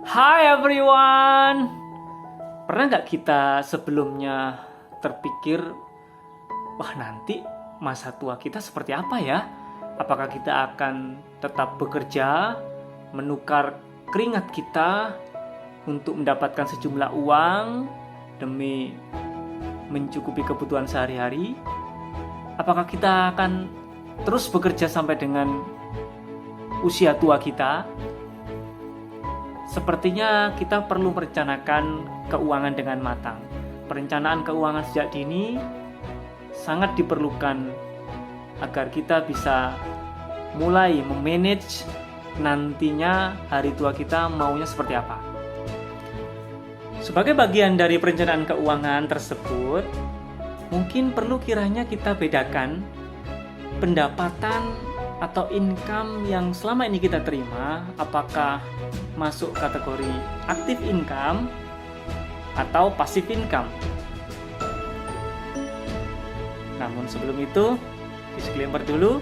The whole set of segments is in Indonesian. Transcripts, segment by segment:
Hai everyone. Pernah nggak kita sebelumnya terpikir, wah nanti masa tua kita seperti apa ya? Apakah kita akan tetap bekerja, menukar keringat kita untuk mendapatkan sejumlah uang demi mencukupi kebutuhan sehari-hari? Apakah kita akan terus bekerja sampai dengan usia tua kita? Sepertinya kita perlu merencanakan keuangan dengan matang. Perencanaan keuangan sejak dini sangat diperlukan agar kita bisa mulai memanage nantinya hari tua kita maunya seperti apa. Sebagai bagian dari perencanaan keuangan tersebut, mungkin perlu kiranya kita bedakan pendapatan atau income yang selama ini kita terima, apakah masuk kategori active income atau passive income. Namun sebelum itu, disclaimer dulu,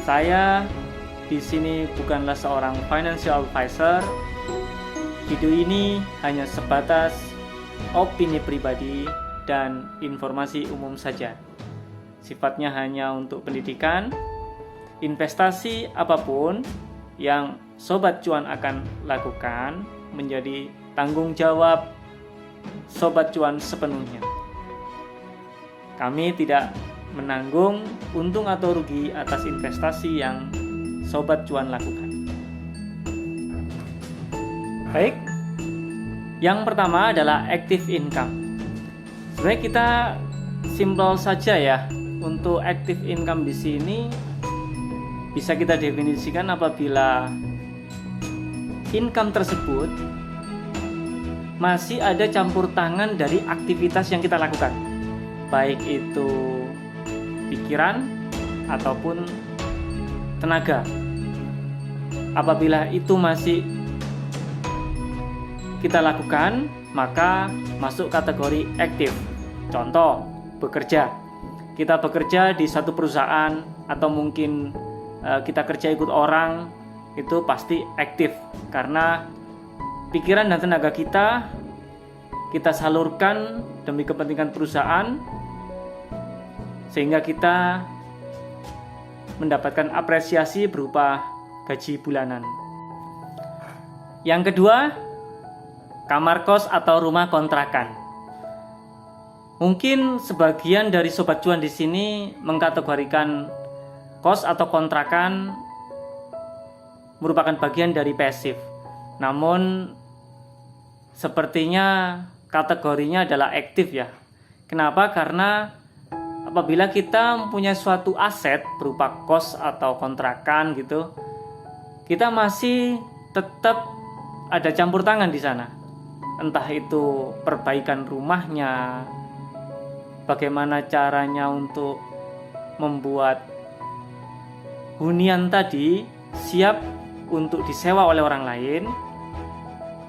saya di sini bukanlah seorang financial advisor. Video ini hanya sebatas opini pribadi dan informasi umum saja. Sifatnya hanya untuk pendidikan. Investasi apapun yang Sobat Cuan akan lakukan menjadi tanggung jawab Sobat Cuan sepenuhnya. Kami tidak menanggung untung atau rugi atas investasi yang Sobat Cuan lakukan. Baik, yang pertama adalah active income. Sebenarnya kita simpel saja ya. Untuk active income di sini bisa kita definisikan apabila income tersebut masih ada campur tangan dari aktivitas yang kita lakukan, baik itu pikiran ataupun tenaga. Apabila itu masih kita lakukan, maka masuk kategori aktif. Contoh, bekerja. Kita bekerja di satu perusahaan atau mungkin kita kerja ikut orang, itu pasti aktif karena pikiran dan tenaga kita salurkan demi kepentingan perusahaan sehingga kita mendapatkan apresiasi berupa gaji bulanan. Yang kedua, kamar kos atau rumah kontrakan. Mungkin sebagian dari Sobat Cuan di sini mengkategorikan kos atau kontrakan merupakan bagian dari pasif. Namun sepertinya kategorinya adalah aktif ya. Kenapa? Karena apabila kita mempunyai suatu aset berupa kos atau kontrakan gitu, kita masih tetap ada campur tangan di sana. Entah itu perbaikan rumahnya, bagaimana caranya untuk membuat hunian tadi siap untuk disewa oleh orang lain,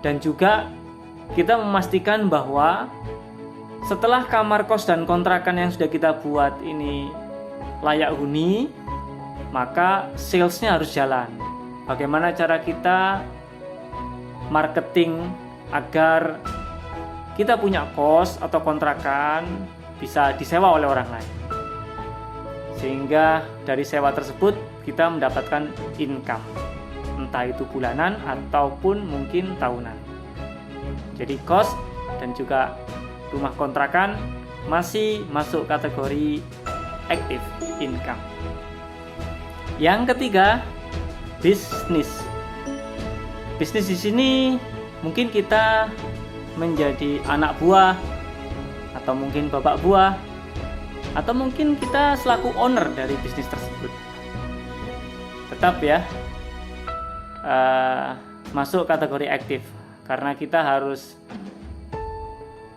dan juga kita memastikan bahwa setelah kamar kos dan kontrakan yang sudah kita buat ini layak huni, maka salesnya harus jalan. Bagaimana cara kita marketing agar kita punya kos atau kontrakan bisa disewa oleh orang lain, sehingga dari sewa tersebut kita mendapatkan income, entah itu bulanan ataupun mungkin tahunan. Jadi kos dan juga rumah kontrakan masih masuk kategori active income. Yang ketiga, bisnis. Bisnis di sini mungkin kita menjadi anak buah, atau mungkin bapak buah, atau mungkin kita selaku owner dari bisnis tersebut. Tetap ya masuk kategori aktif, karena kita harus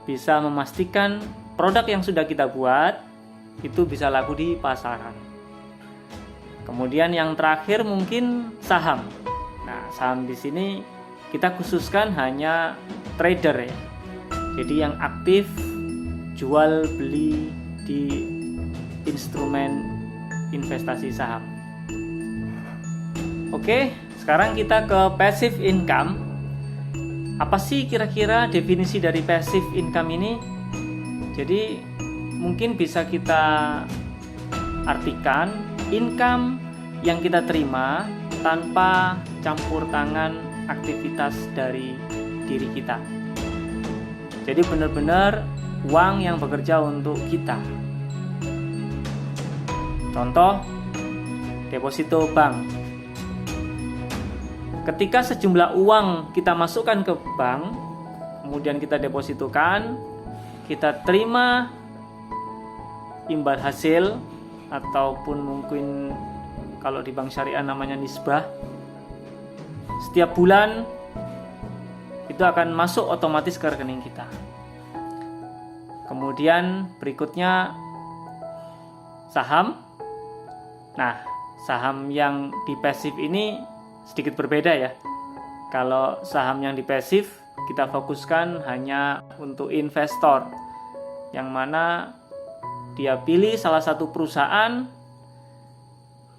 bisa memastikan produk yang sudah kita buat itu bisa laku di pasaran. Kemudian yang terakhir mungkin saham. Nah, saham di sini kita khususkan hanya trader ya. Jadi yang aktif jual beli di instrumen investasi saham. Oke, sekarang kita ke passive income. Apa sih kira-kira definisi dari passive income ini? Jadi mungkin bisa kita artikan income yang kita terima tanpa campur tangan aktivitas dari diri kita. Jadi benar-benar uang yang bekerja untuk kita. Contoh, deposito bank. Ketika sejumlah uang kita masukkan ke bank, kemudian kita depositokan, kita terima imbal hasil, ataupun mungkin kalau di bank syariah namanya nisbah, setiap bulan itu akan masuk otomatis ke rekening kita. Kemudian berikutnya saham. Nah, saham yang di pasif ini sedikit berbeda ya. Kalau saham yang di pasif kita fokuskan hanya untuk investor, yang mana dia pilih salah satu perusahaan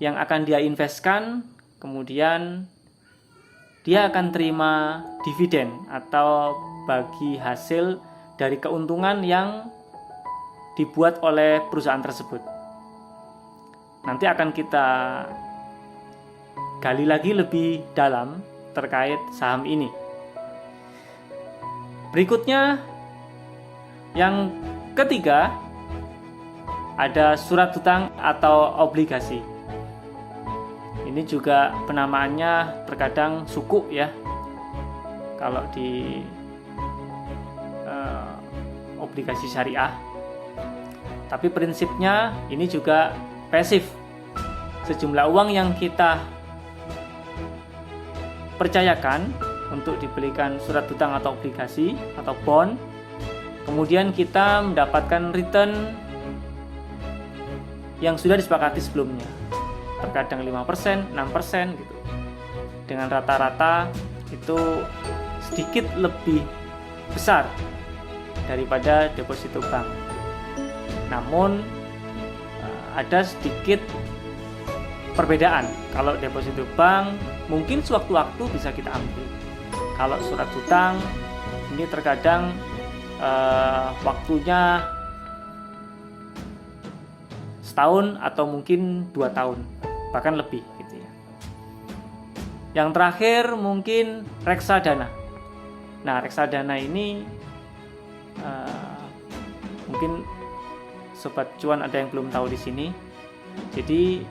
yang akan dia investkan, kemudian dia akan terima dividen atau bagi hasil dari keuntungan yang dibuat oleh perusahaan tersebut. Nanti akan kita gali lagi lebih dalam terkait saham ini. Berikutnya, yang ketiga, ada surat hutang atau obligasi. Ini juga penamaannya terkadang suku ya. Kalau di obligasi syariah. Tapi prinsipnya ini juga pasif. Sejumlah uang yang kita percayakan untuk dibelikan surat hutang atau obligasi atau bond, kemudian kita mendapatkan return yang sudah disepakati sebelumnya, terkadang 5%, 6% gitu. Dengan rata-rata itu sedikit lebih besar daripada deposito bank. Namun ada sedikit perbedaan. Kalau deposito bank mungkin sewaktu-waktu bisa kita ambil. Kalau surat hutang ini terkadang waktunya setahun atau mungkin 2 tahun, bahkan lebih gitu ya. Yang terakhir mungkin reksadana. Nah, reksadana ini mungkin sobat cuan ada yang belum tahu di sini. Jadi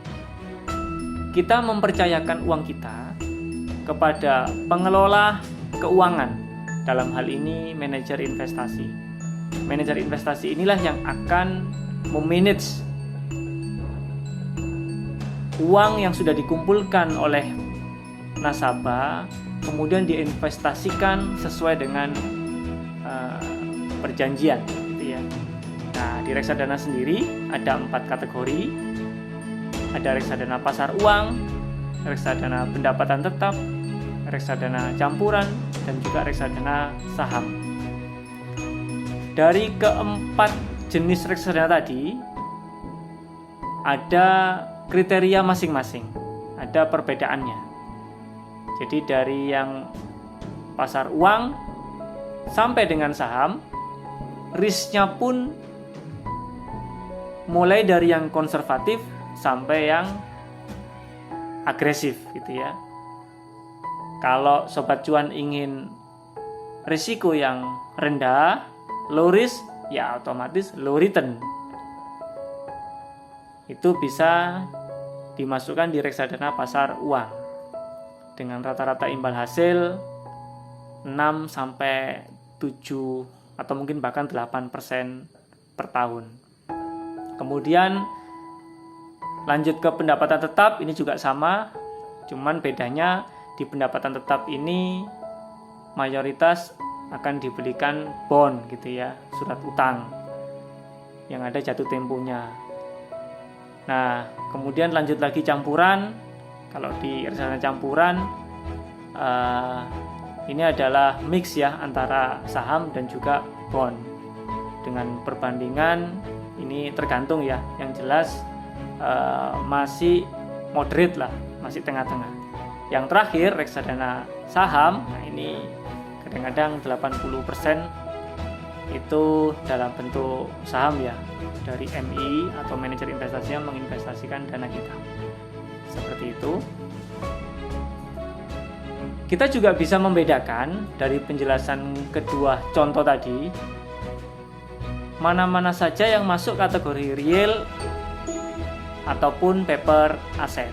kita mempercayakan uang kita kepada pengelola keuangan, dalam hal ini manajer investasi. Manajer investasi inilah yang akan memanage uang yang sudah dikumpulkan oleh nasabah, kemudian diinvestasikan sesuai dengan perjanjian gitu ya. Nah, di reksadana sendiri ada 4 kategori. Ada reksadana pasar uang, reksadana pendapatan tetap, reksadana campuran, dan juga reksadana saham. Dari keempat jenis reksadana tadi, ada kriteria masing-masing, ada perbedaannya. Jadi dari yang pasar uang sampai dengan saham, risknya pun mulai dari yang konservatif sampai yang agresif gitu ya. Kalau sobat cuan ingin risiko yang rendah, low risk, ya otomatis low return. Itu bisa dimasukkan di reksadana pasar uang dengan rata-rata imbal hasil 6 sampai 7 atau mungkin bahkan 8% per tahun. Kemudian lanjut ke pendapatan tetap, ini juga sama, cuman bedanya di pendapatan tetap ini mayoritas akan dibelikan bond gitu ya, surat utang yang ada jatuh temponya. Nah, kemudian lanjut lagi campuran. Kalau di reksadana campuran ini adalah mix ya antara saham dan juga bond. Dengan perbandingan ini tergantung ya, yang jelas masih moderate lah, masih tengah-tengah. Yang terakhir reksadana saham. Nah, ini kadang-kadang 80% itu dalam bentuk saham ya, dari MI atau manajer investasi yang menginvestasikan dana kita. Seperti itu. Kita juga bisa membedakan dari penjelasan kedua contoh tadi, mana-mana saja yang masuk kategori real ataupun paper asset.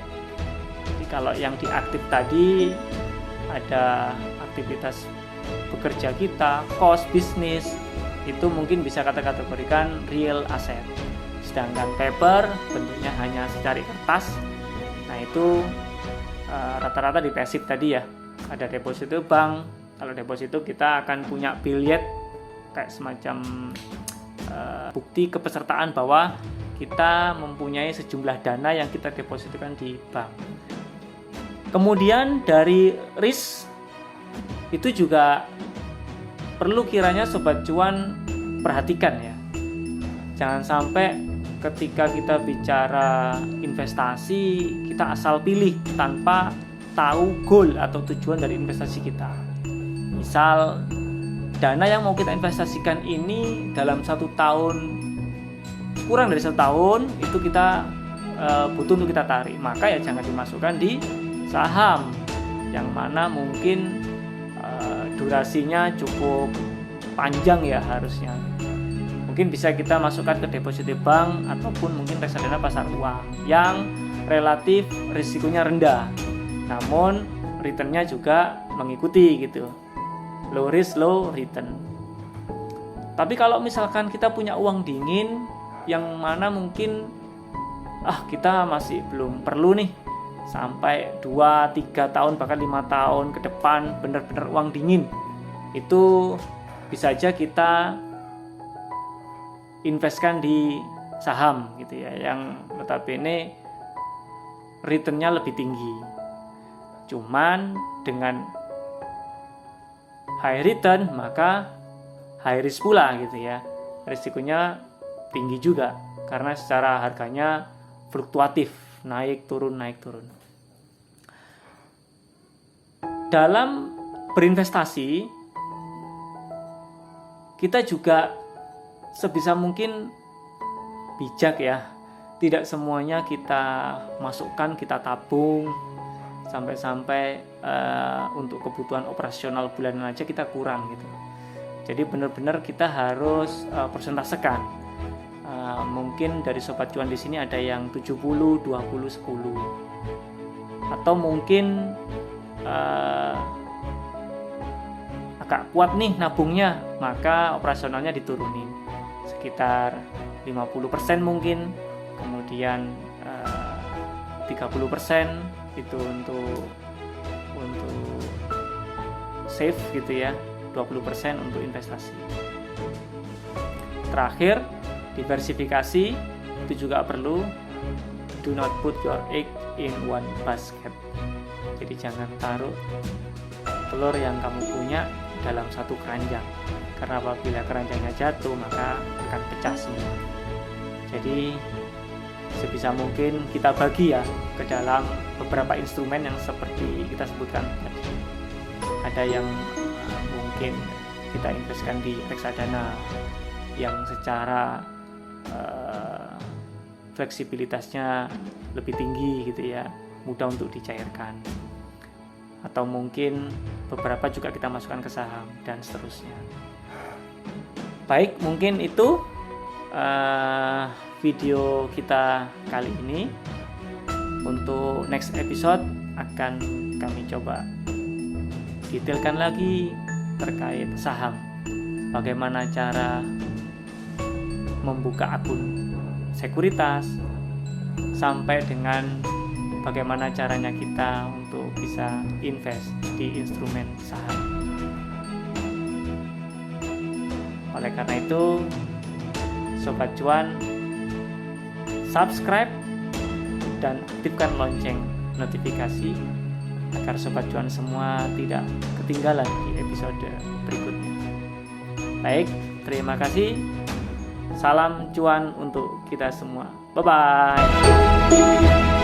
Jadi kalau yang diaktif tadi ada aktivitas bekerja kita, cost bisnis, itu mungkin bisa kita kategorikan real asset. Sedangkan paper bentuknya hanya secari kertas, nah itu rata-rata di pasif tadi ya. Ada deposito bank. Kalau deposito kita akan punya billet kayak semacam bukti kepesertaan bahwa kita mempunyai sejumlah dana yang kita depositokan di bank. Kemudian dari risk itu juga perlu kiranya Sobat Cuan perhatikan ya. Jangan sampai ketika kita bicara investasi kita asal pilih tanpa tahu goal atau tujuan dari investasi kita. Misal dana yang mau kita investasikan ini dalam 1 tahun, kurang dari 1 tahun itu kita butuh untuk kita tarik, maka ya jangan dimasukkan di saham yang mana mungkin durasinya cukup panjang ya harusnya. Mungkin bisa kita masukkan ke deposito bank ataupun mungkin reksadana pasar uang yang relatif risikonya rendah, namun returnnya juga mengikuti gitu, low risk low return. Tapi kalau misalkan kita punya uang dingin yang mana mungkin kita masih belum perlu nih sampai 2-3 tahun bahkan 5 tahun ke depan benar-benar uang dingin, itu bisa aja kita investkan di saham gitu ya, yang notabene returnnya lebih tinggi. Cuman dengan high return maka high risk pula gitu ya. Risikonya tinggi juga karena secara harganya fluktuatif, naik turun. Dalam berinvestasi kita juga sebisa mungkin bijak ya. Tidak semuanya kita masukkan, kita tabung sampai untuk kebutuhan operasional bulanan aja kita kurang gitu. Jadi benar-benar kita harus persentasekan. Mungkin dari Sobat Cuan di sini ada yang 70, 20, 10. Atau mungkin agak kuat nih nabungnya, maka operasionalnya diturunin sekitar 50% mungkin. Kemudian 30% itu untuk save gitu ya, 20% untuk investasi. Terakhir, diversifikasi itu juga perlu. Do not put your egg in one basket. Jadi jangan taruh telur yang kamu punya dalam satu keranjang, karena apabila keranjangnya jatuh maka akan pecah semua. Jadi sebisa mungkin kita bagi ya ke dalam beberapa instrumen yang seperti kita sebutkan tadi. Ada yang mungkin kita investkan di reksadana yang secara fleksibilitasnya lebih tinggi gitu ya, mudah untuk dicairkan. Atau mungkin beberapa juga kita masukkan ke saham dan seterusnya. Baik, mungkin itu video kita kali ini. Untuk next episode akan kami coba detailkan lagi terkait saham, bagaimana cara membuka akun sekuritas, sampai dengan bagaimana caranya kita untuk bisa invest di instrumen saham. Oleh karena itu, Sobat Cuan, subscribe dan aktifkan lonceng notifikasi agar Sobat Cuan semua tidak ketinggalan di episode berikutnya. Baik, terima kasih. Salam cuan untuk kita semua. Bye-bye.